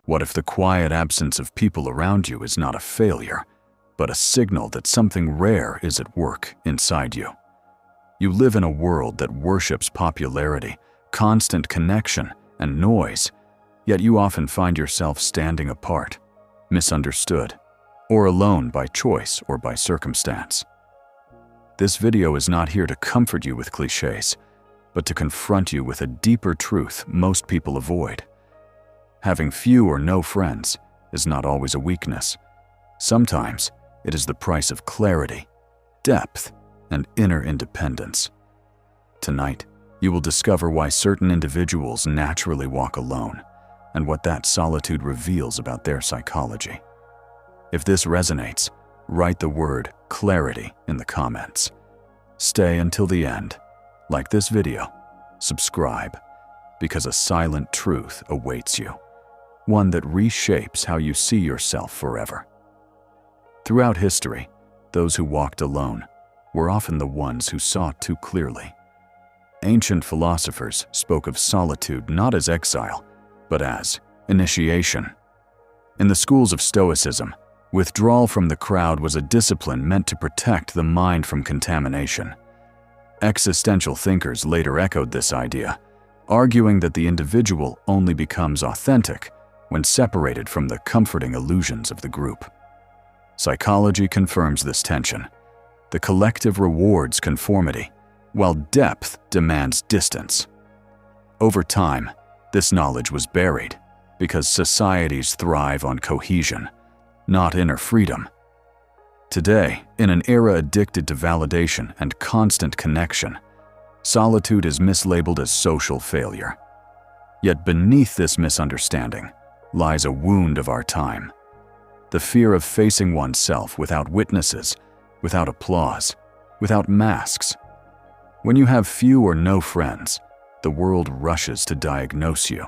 What if the quiet absence of people around you is not a failure, but a signal that something rare is at work inside you? You live in a world that worships popularity, constant connection, and noise, yet you often find yourself standing apart, misunderstood, or alone by choice or by circumstance. This video is not here to comfort you with cliches, but to confront you with a deeper truth most people avoid. Having few or no friends is not always a weakness. Sometimes it is the price of clarity, depth, and inner independence. Tonight, you will discover why certain individuals naturally walk alone and what that solitude reveals about their psychology. If this resonates, write the word clarity in the comments. Stay until the end, like this video, subscribe, because a silent truth awaits you, one that reshapes how you see yourself forever. Throughout history, those who walked alone were often the ones who saw too clearly. Ancient philosophers spoke of solitude not as exile, but as initiation. In the schools of Stoicism, withdrawal from the crowd was a discipline meant to protect the mind from contamination. Existential thinkers later echoed this idea, arguing that the individual only becomes authentic when separated from the comforting illusions of the group. Psychology confirms this tension. The collective rewards conformity, while depth demands distance. Over time, this knowledge was buried because societies thrive on cohesion, not inner freedom. Today, in an era addicted to validation and constant connection, solitude is mislabeled as social failure. Yet beneath this misunderstanding lies a wound of our time: the fear of facing oneself without witnesses, without applause, without masks. When you have few or no friends, the world rushes to diagnose you.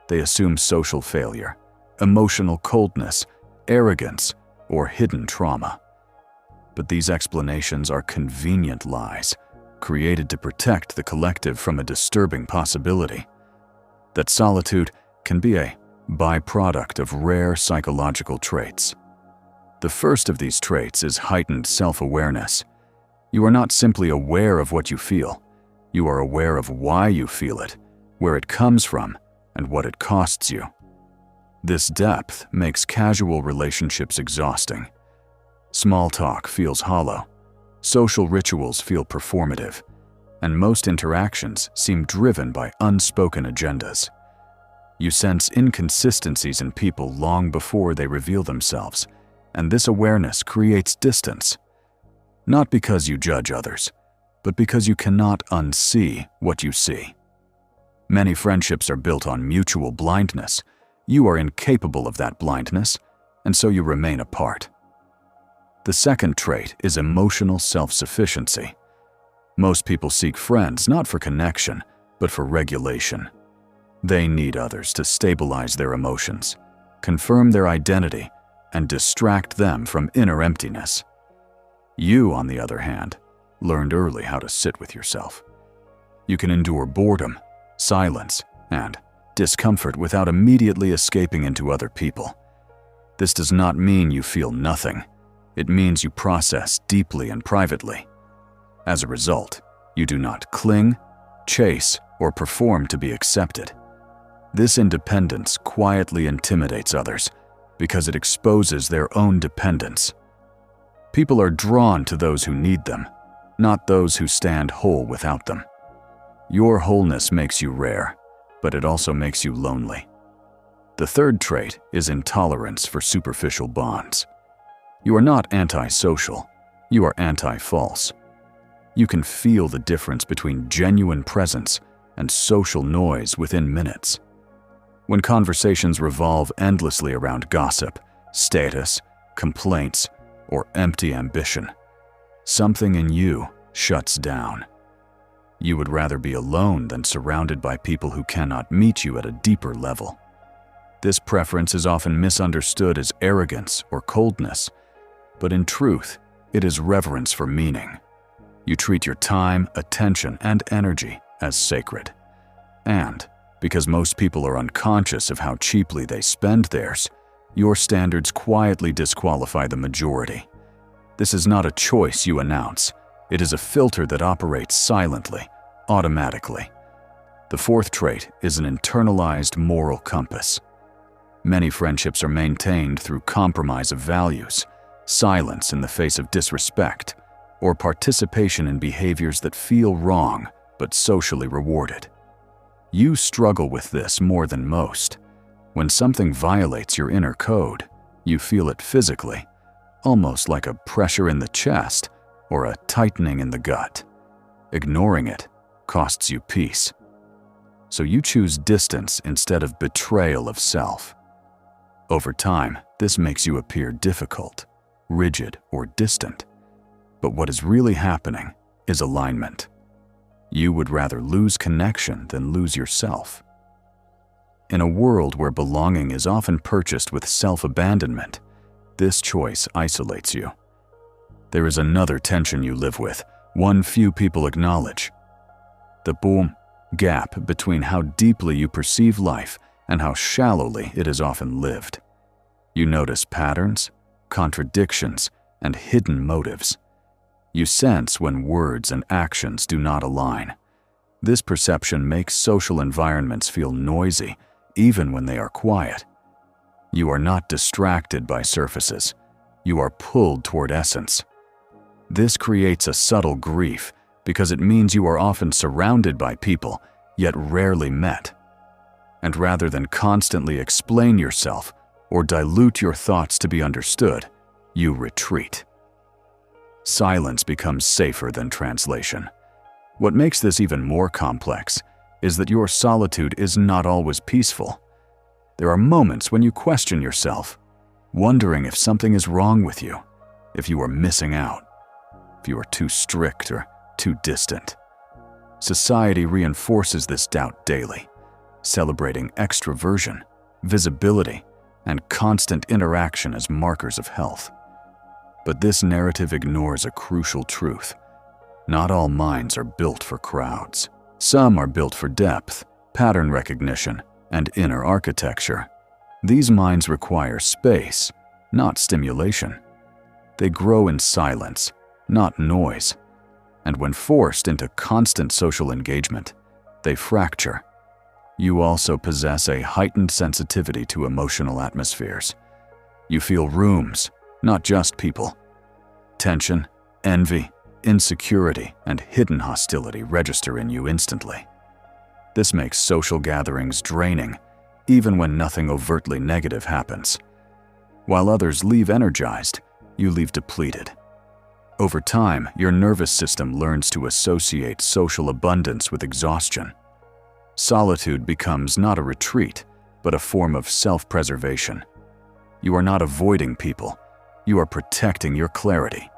They assume social failure, emotional coldness, arrogance, or hidden trauma. But these explanations are convenient lies, created to protect the collective from a disturbing possibility: that solitude can be a byproduct of rare psychological traits. The first of these traits is heightened self-awareness. You are not simply aware of what you feel, you are aware of why you feel it, where it comes from, and what it costs you. This depth makes casual relationships exhausting. Small talk feels hollow, social rituals feel performative, and most interactions seem driven by unspoken agendas. You sense inconsistencies in people long before they reveal themselves, and this awareness creates distance. Not because you judge others, but because you cannot unsee what you see. Many friendships are built on mutual blindness. You are incapable of that blindness, and so you remain apart. The second trait is emotional self-sufficiency. Most people seek friends not for connection, but for regulation. They need others to stabilize their emotions, confirm their identity, and distract them from inner emptiness. You, on the other hand, learned early how to sit with yourself. You can endure boredom, silence, and discomfort without immediately escaping into other people. This does not mean you feel nothing. It means you process deeply and privately. As a result, you do not cling, chase, or perform to be accepted. This independence quietly intimidates others because it exposes their own dependence. People are drawn to those who need them, not those who stand whole without them. Your wholeness makes you rare, but it also makes you lonely. The third trait is intolerance for superficial bonds. You are not antisocial, you are anti-false. You can feel the difference between genuine presence and social noise within minutes. When conversations revolve endlessly around gossip, status, complaints, or empty ambition, something in you shuts down. You would rather be alone than surrounded by people who cannot meet you at a deeper level. This preference is often misunderstood as arrogance or coldness, but in truth, it is reverence for meaning. You treat your time, attention, and energy as sacred. And Because most people are unconscious of how cheaply they spend theirs, your standards quietly disqualify the majority. This is not a choice you announce. It is a filter that operates silently, automatically. The fourth trait is an internalized moral compass. Many friendships are maintained through compromise of values, silence in the face of disrespect, or participation in behaviors that feel wrong but socially rewarded. You struggle with this more than most. When something violates your inner code, you feel it physically, almost like a pressure in the chest or a tightening in the gut. Ignoring it costs you peace. So you choose distance instead of betrayal of self. Over time, this makes you appear difficult, rigid, or distant. But what is really happening is alignment. You would rather lose connection than lose yourself. In a world where belonging is often purchased with self-abandonment, this choice isolates you. There is another tension you live with, one few people acknowledge. The gap between how deeply you perceive life and how shallowly it is often lived. You notice patterns, contradictions, and hidden motives. You sense when words and actions do not align. This perception makes social environments feel noisy, even when they are quiet. You are not distracted by surfaces. You are pulled toward essence. This creates a subtle grief because it means you are often surrounded by people, yet rarely met. And rather than constantly explain yourself or dilute your thoughts to be understood, you retreat. Silence becomes safer than translation. What makes this even more complex is that your solitude is not always peaceful. There are moments when you question yourself, wondering if something is wrong with you, if you are missing out, if you are too strict or too distant. Society reinforces this doubt daily, celebrating extroversion, visibility, and constant interaction as markers of health. But this narrative ignores a crucial truth. Not all minds are built for crowds. Some are built for depth, pattern recognition, and inner architecture. These minds require space, not stimulation. They grow in silence, not noise. And when forced into constant social engagement, they fracture. You also possess a heightened sensitivity to emotional atmospheres. You feel rooms, not just people. Tension, envy, insecurity, and hidden hostility register in you instantly. This makes social gatherings draining, even when nothing overtly negative happens. While others leave energized, you leave depleted. Over time, your nervous system learns to associate social abundance with exhaustion. Solitude becomes not a retreat, but a form of self-preservation. You are not avoiding people, you are protecting your clarity.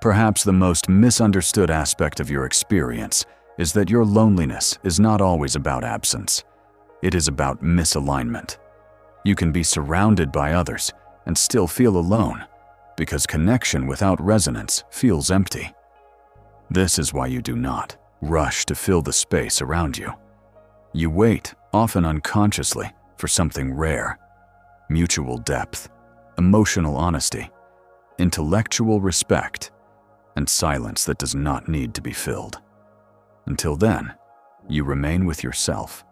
Perhaps the most misunderstood aspect of your experience is that your loneliness is not always about absence. It is about misalignment. You can be surrounded by others and still feel alone, because connection without resonance feels empty. This is why you do not rush to fill the space around you. You wait, often unconsciously, for something rare: mutual depth, emotional honesty, intellectual respect, and silence that does not need to be filled. Until then, you remain with yourself.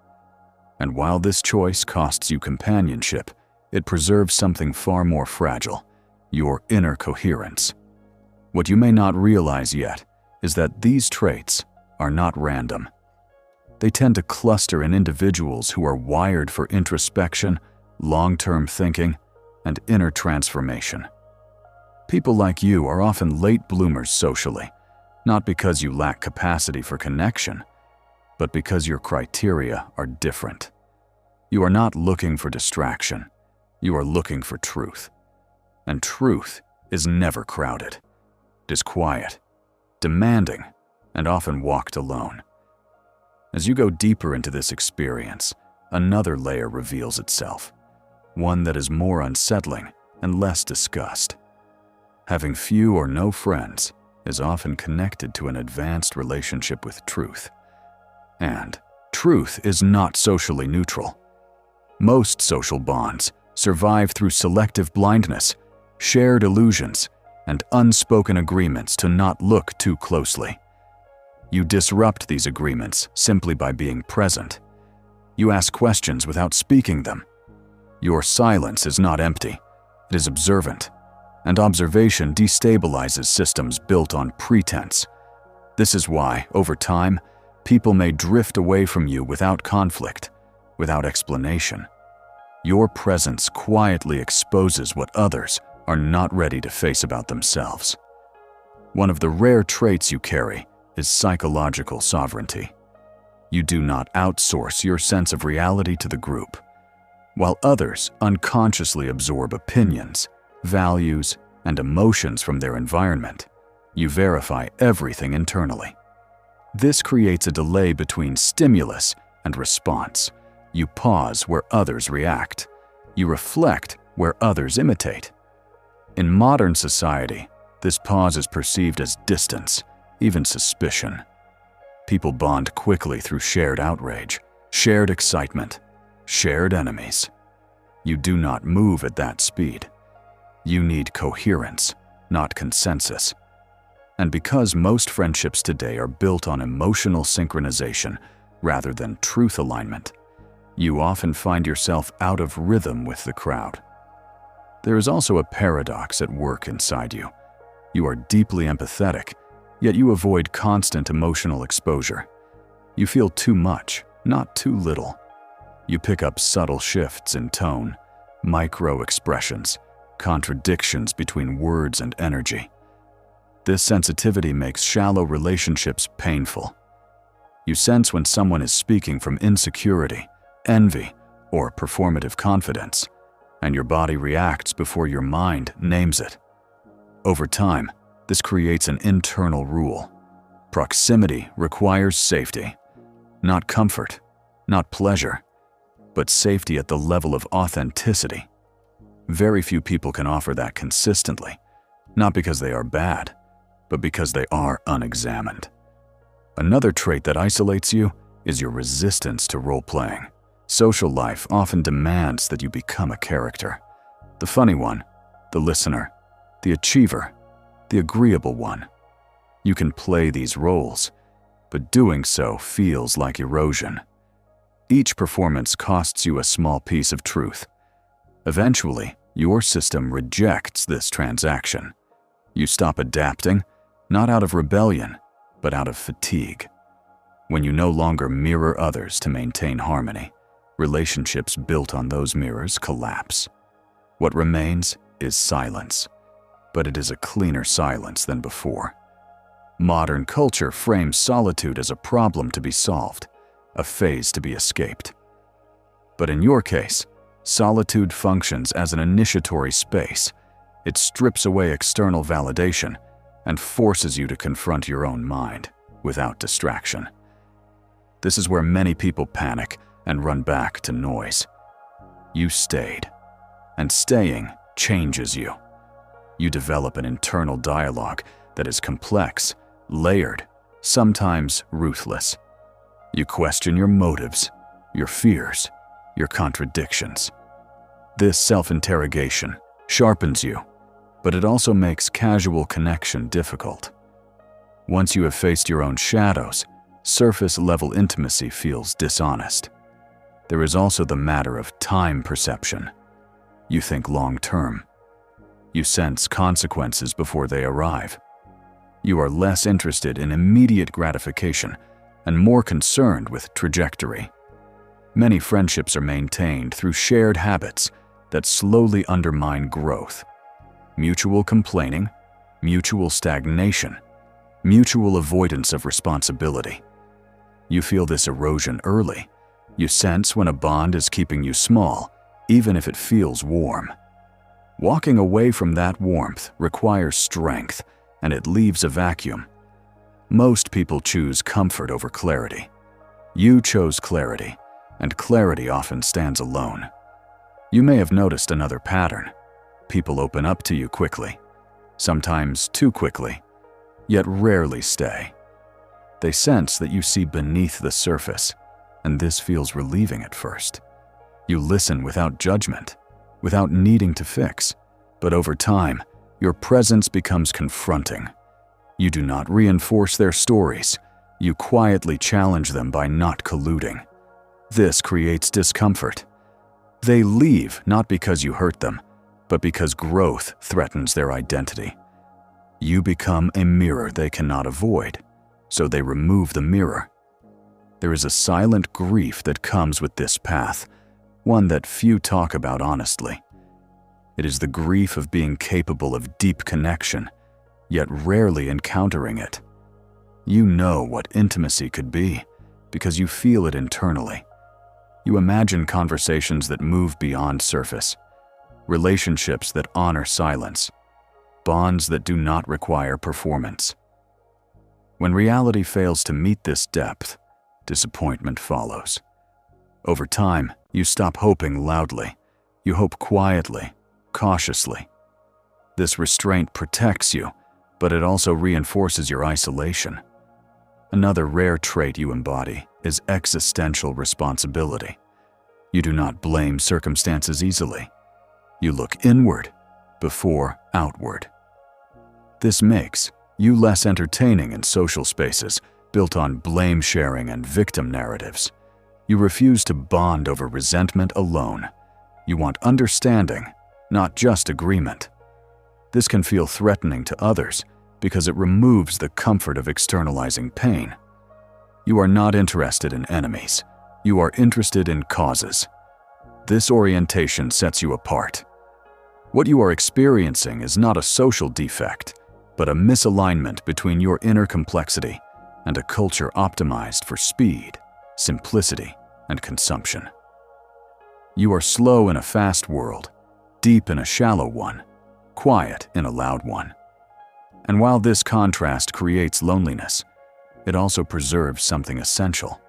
And while this choice costs you companionship, it preserves something far more fragile: your inner coherence. What you may not realize yet is that these traits are not random. They tend to cluster in individuals who are wired for introspection, long-term thinking, and inner transformation. People like you are often late bloomers socially, not because you lack capacity for connection, but because your criteria are different. You are not looking for distraction, you are looking for truth. And truth is never crowded. It is quiet, demanding, and often walked alone. As you go deeper into this experience, another layer reveals itself, one that is more unsettling and less discussed. Having few or no friends is often connected to an advanced relationship with truth. And Truth is not socially neutral. Most social bonds survive through selective blindness, shared illusions, and unspoken agreements to not look too closely. You disrupt these agreements simply by being present. You ask questions without speaking them. Your silence is not empty, it is observant, and observation destabilizes systems built on pretense. This is why, over time, people may drift away from you without conflict, without explanation. Your presence quietly exposes what others are not ready to face about themselves. One of the rare traits you carry is psychological sovereignty. You do not outsource your sense of reality to the group. While others unconsciously absorb opinions, values, and emotions from their environment, you verify everything internally. This creates a delay between stimulus and response. You pause where others react. You reflect where others imitate. In modern society, this pause is perceived as distance, even suspicion. People bond quickly through shared outrage, shared excitement, shared enemies. You do not move at that speed. You need coherence, not consensus. And because most friendships today are built on emotional synchronization rather than truth alignment, you often find yourself out of rhythm with the crowd. There is also a paradox at work inside you. You are deeply empathetic, yet you avoid constant emotional exposure. You feel too much, not too little. You pick up subtle shifts in tone, micro-expressions, contradictions between words and energy. This sensitivity makes shallow relationships painful. You sense when someone is speaking from insecurity, envy, or performative confidence, and your body reacts before your mind names it. Over time, this creates an internal rule. Proximity requires safety, not comfort, not pleasure, but safety at the level of authenticity. Very few people can offer that consistently, not because they are bad, but because they are unexamined. Another trait that isolates you is your resistance to role-playing. Social life often demands that you become a character. The funny one, the listener, the achiever, the agreeable one. You can play these roles, but doing so feels like erosion. Each performance costs you a small piece of truth. Eventually, your system rejects this transaction. You stop adapting, not out of rebellion, but out of fatigue. When you no longer mirror others to maintain harmony, relationships built on those mirrors collapse. What remains is silence, but it is a cleaner silence than before. Modern culture frames solitude as a problem to be solved, a phase to be escaped. But in your case, solitude functions as an initiatory space. It strips away external validation and forces you to confront your own mind without distraction. This is where many people panic and run back to noise. You stayed, and staying changes you. You develop an internal dialogue that is complex, layered, sometimes ruthless. You question your motives, your fears, your contradictions. This self-interrogation sharpens you, but it also makes casual connection difficult. Once you have faced your own shadows, surface-level intimacy feels dishonest. There is also the matter of time perception. You think long-term. You sense consequences before they arrive. You are less interested in immediate gratification and more concerned with trajectory. Many friendships are maintained through shared habits that slowly undermine growth. Mutual complaining, mutual stagnation, mutual avoidance of responsibility. You feel this erosion early. You sense when a bond is keeping you small, even if it feels warm. Walking away from that warmth requires strength, and it leaves a vacuum. Most people choose comfort over clarity. You chose clarity, and clarity often stands alone. You may have noticed another pattern. People open up to you quickly, sometimes too quickly, yet rarely stay. They sense that you see beneath the surface, and this feels relieving at first. You listen without judgment, without needing to fix, but over time, your presence becomes confronting. You do not reinforce their stories. You quietly challenge them by not colluding. This creates discomfort. They leave not because you hurt them, but because growth threatens their identity. You become a mirror they cannot avoid, so they remove the mirror. There is a silent grief that comes with this path, one that few talk about honestly. It is the grief of being capable of deep connection, yet rarely encountering it. You know what intimacy could be because you feel it internally. You imagine conversations that move beyond surface, relationships that honor silence, bonds that do not require performance. When reality fails to meet this depth, disappointment follows. Over time, you stop hoping loudly. You hope quietly, cautiously. This restraint protects you, but it also reinforces your isolation. Another rare trait you embody is existential responsibility. You do not blame circumstances easily. You look inward before outward. This makes you less entertaining in social spaces built on blame sharing and victim narratives. You refuse to bond over resentment alone. You want understanding, not just agreement. This can feel threatening to others because it removes the comfort of externalizing pain. You are not interested in enemies. You are interested in causes. This orientation sets you apart. What you are experiencing is not a social defect, but a misalignment between your inner complexity and a culture optimized for speed, simplicity, and consumption. You are slow in a fast world, deep in a shallow one, quiet in a loud one. And while this contrast creates loneliness, it also preserves something essential: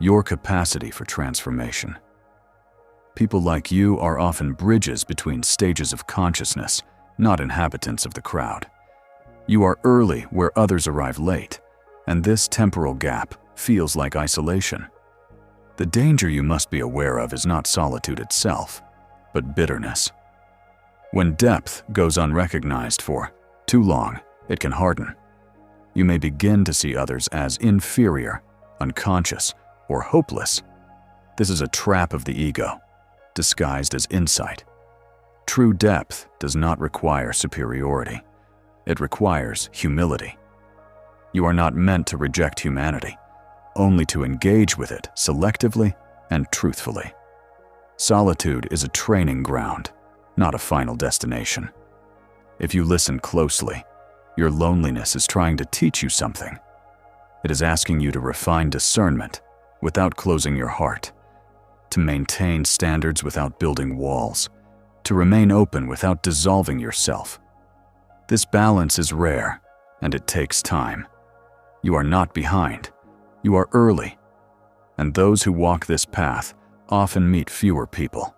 your capacity for transformation. People like you are often bridges between stages of consciousness, not inhabitants of the crowd. You are early where others arrive late, and this temporal gap feels like isolation. The danger you must be aware of is not solitude itself, but bitterness. When depth goes unrecognized for too long, it can harden. You may begin to see others as inferior, unconscious, or hopeless. This is a trap of the ego, disguised as insight. True depth does not require superiority. It requires humility. You are not meant to reject humanity, only to engage with it selectively and truthfully. Solitude is a training ground, not a final destination. If you listen closely, your loneliness is trying to teach you something. It is asking you to refine discernment without closing your heart, to maintain standards without building walls, to remain open without dissolving yourself. This balance is rare, and it takes time. You are not behind. You are early. And those who walk this path often meet fewer people.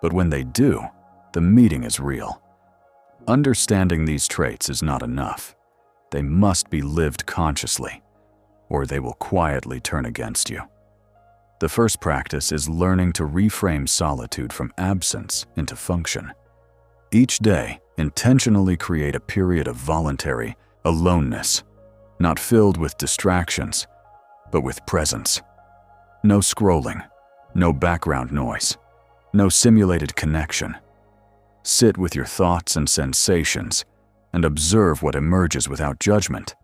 But when they do, the meeting is real. Understanding these traits is not enough. They must be lived consciously, or they will quietly turn against you. The first practice is learning to reframe solitude from absence into function. Each day, intentionally create a period of voluntary aloneness, not filled with distractions, but with presence. No scrolling, no background noise, no simulated connection. Sit with your thoughts and sensations and observe what emerges without judgment.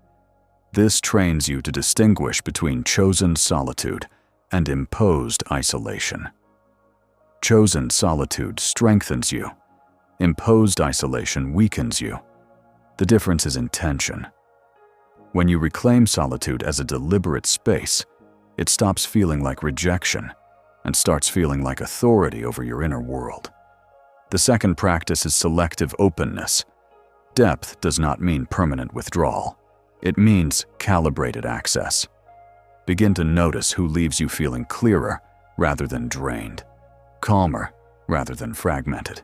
This trains you to distinguish between chosen solitude and imposed isolation. Chosen solitude strengthens you. Imposed isolation weakens you. The difference is intention. When you reclaim solitude as a deliberate space, it stops feeling like rejection and starts feeling like authority over your inner world. The second practice is selective openness. Depth does not mean permanent withdrawal. It means calibrated access. Begin to notice who leaves you feeling clearer rather than drained, calmer rather than fragmented.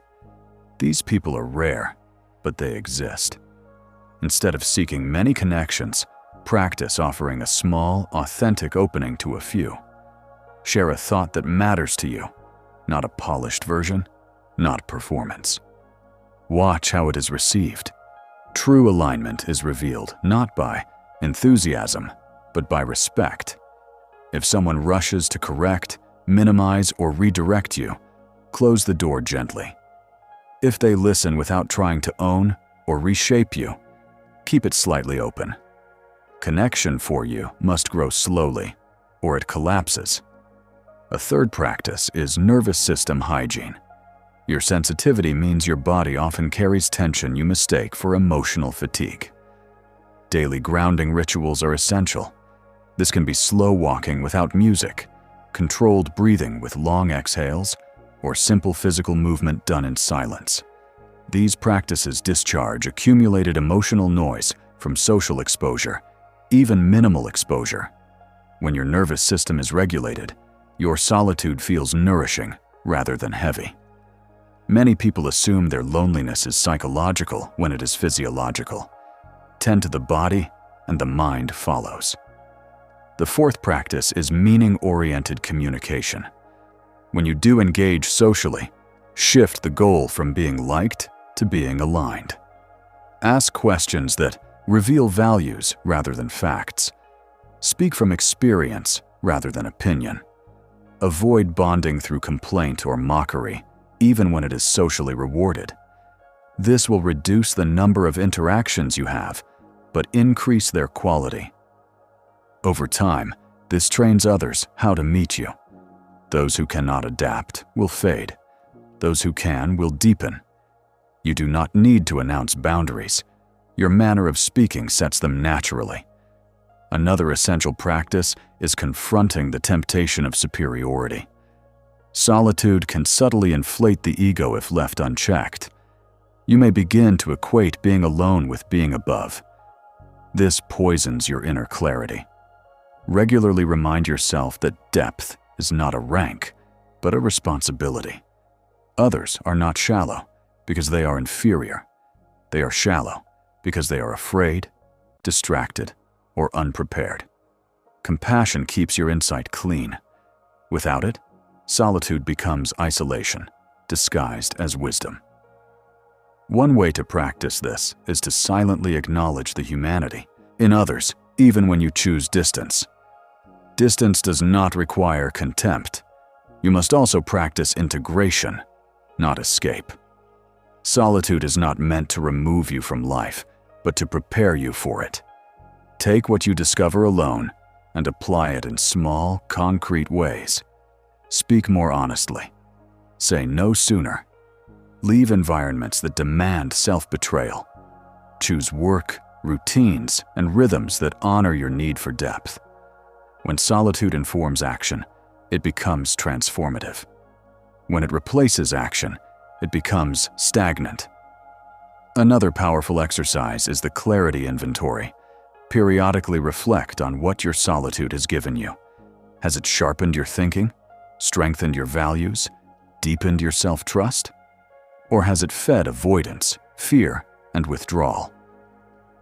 These people are rare, but they exist. Instead of seeking many connections, practice offering a small, authentic opening to a few. Share a thought that matters to you, not a polished version, not performance. Watch how it is received. True alignment is revealed not by enthusiasm, but by respect. If someone rushes to correct, minimize, or redirect you, close the door gently. If they listen without trying to own or reshape you, keep it slightly open. Connection for you must grow slowly, or it collapses. A third practice is nervous system hygiene. Your sensitivity means your body often carries tension you mistake for emotional fatigue. Daily grounding rituals are essential. This can be slow walking without music, controlled breathing with long exhales, or simple physical movement done in silence. These practices discharge accumulated emotional noise from social exposure, even minimal exposure. When your nervous system is regulated, your solitude feels nourishing rather than heavy. Many people assume their loneliness is psychological when it is physiological. Tend to the body, and the mind follows. The fourth practice is meaning-oriented communication. When you do engage socially, shift the goal from being liked to being aligned. Ask questions that reveal values rather than facts. Speak from experience rather than opinion. Avoid bonding through complaint or mockery, even when it is socially rewarded. This will reduce the number of interactions you have, but increase their quality. Over time, this trains others how to meet you. Those who cannot adapt will fade. Those who can will deepen. You do not need to announce boundaries. Your manner of speaking sets them naturally. Another essential practice is confronting the temptation of superiority. Solitude can subtly inflate the ego if left unchecked. You may begin to equate being alone with being above. This poisons your inner clarity. Regularly remind yourself that depth is not a rank, but a responsibility. Others are not shallow because they are inferior. They are shallow because they are afraid, distracted, or unprepared. Compassion keeps your insight clean. Without it, solitude becomes isolation, disguised as wisdom. One way to practice this is to silently acknowledge the humanity in others, even when you choose distance. Distance does not require contempt. You must also practice integration, not escape. Solitude is not meant to remove you from life, but to prepare you for it. Take what you discover alone and apply it in small, concrete ways. Speak more honestly. Say no sooner. Leave environments that demand self-betrayal. Choose work, routines, and rhythms that honor your need for depth. When solitude informs action, it becomes transformative. When it replaces action, it becomes stagnant. Another powerful exercise is the clarity inventory. Periodically reflect on what your solitude has given you. Has it sharpened your thinking, strengthened your values, deepened your self-trust? Or has it fed avoidance, fear, and withdrawal?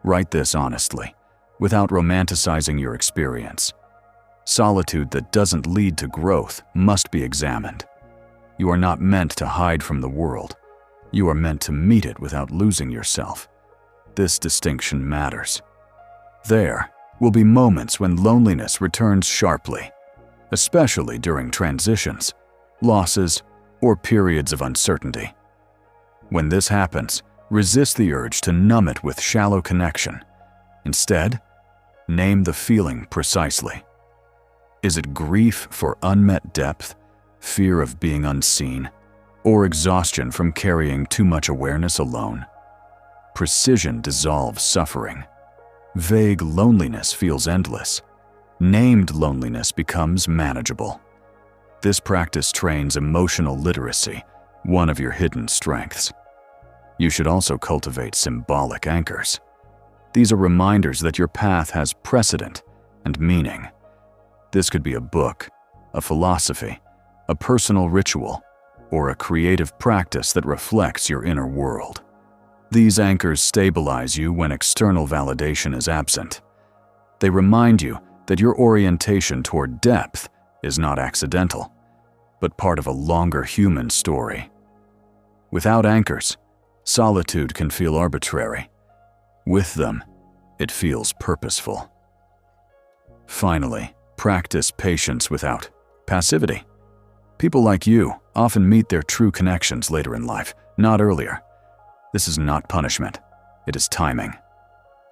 Write this honestly, without romanticizing your experience. Solitude that doesn't lead to growth must be examined. You are not meant to hide from the world. You are meant to meet it without losing yourself. This distinction matters. There will be moments when loneliness returns sharply, especially during transitions, losses, or periods of uncertainty. When this happens, resist the urge to numb it with shallow connection. Instead, name the feeling precisely. Is it grief for unmet depth, fear of being unseen, or exhaustion from carrying too much awareness alone? Precision dissolves suffering. Vague loneliness feels endless. Named loneliness becomes manageable. This practice trains emotional literacy, one of your hidden strengths. You should also cultivate symbolic anchors. These are reminders that your path has precedent and meaning. This could be a book, a philosophy, a personal ritual, or a creative practice that reflects your inner world. These anchors stabilize you when external validation is absent. They remind you that your orientation toward depth is not accidental, but part of a longer human story. Without anchors, solitude can feel arbitrary. With them, it feels purposeful. Finally, practice patience without passivity. People like you often meet their true connections later in life, not earlier. This is not punishment. It is timing.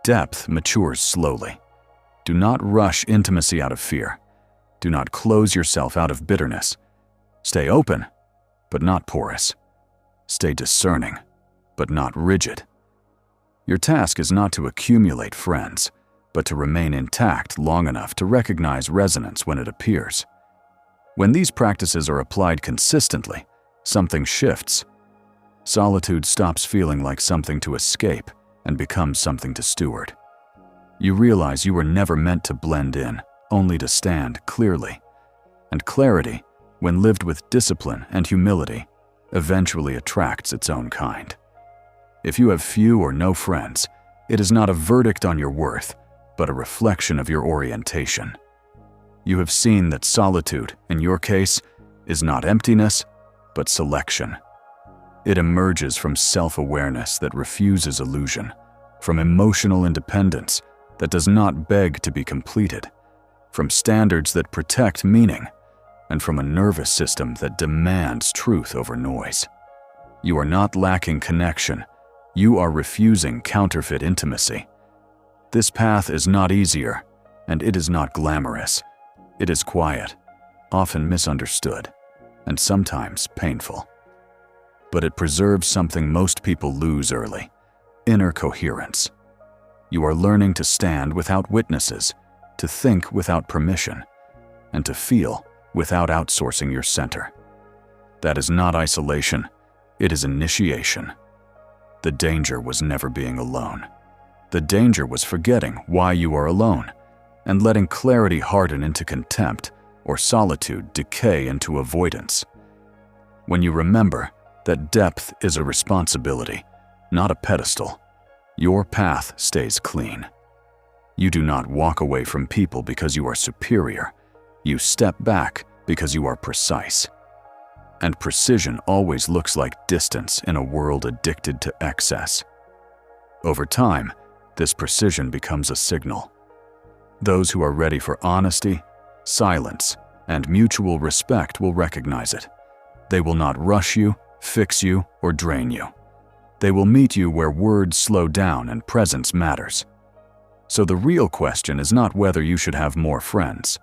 Depth matures slowly. Do not rush intimacy out of fear. Do not close yourself out of bitterness. Stay open, but not porous. Stay discerning, but not rigid. Your task is not to accumulate friends, but to remain intact long enough to recognize resonance when it appears. When these practices are applied consistently, something shifts. Solitude stops feeling like something to escape and becomes something to steward. You realize you were never meant to blend in, only to stand clearly. And clarity, when lived with discipline and humility, eventually attracts its own kind. If you have few or no friends, it is not a verdict on your worth, but a reflection of your orientation. You have seen that solitude, in your case, is not emptiness, but selection. It emerges from self-awareness that refuses illusion, from emotional independence that does not beg to be completed, from standards that protect meaning, and from a nervous system that demands truth over noise. You are not lacking connection. You are refusing counterfeit intimacy. This path is not easier, and it is not glamorous. It is quiet, often misunderstood, and sometimes painful. But it preserves something most people lose early: inner coherence. You are learning to stand without witnesses, to think without permission, and to feel without outsourcing your center. That is not isolation, it is initiation. The danger was never being alone. The danger was forgetting why you are alone, and letting clarity harden into contempt or solitude decay into avoidance. When you remember that depth is a responsibility, not a pedestal, your path stays clean. You do not walk away from people because you are superior. You step back because you are precise. And precision always looks like distance in a world addicted to excess. Over time, this precision becomes a signal. Those who are ready for honesty, silence, and mutual respect will recognize it. They will not rush you, fix you, or drain you. They will meet you where words slow down and presence matters. So the real question is not whether you should have more friends.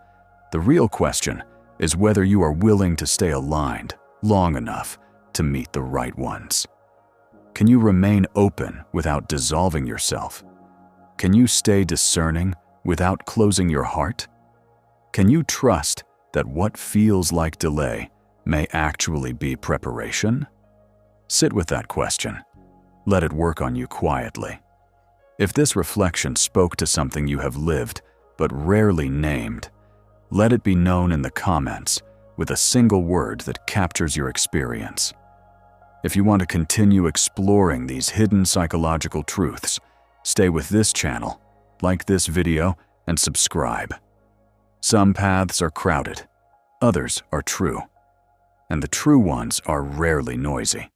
The real question is whether you are willing to stay aligned long enough to meet the right ones. Can you remain open without dissolving yourself? Can you stay discerning without closing your heart? Can you trust that what feels like delay may actually be preparation? Sit with that question. Let it work on you quietly. If this reflection spoke to something you have lived but rarely named, let it be known in the comments with a single word that captures your experience. If you want to continue exploring these hidden psychological truths, stay with this channel, like this video, and subscribe. Some paths are crowded, others are true, and the true ones are rarely noisy.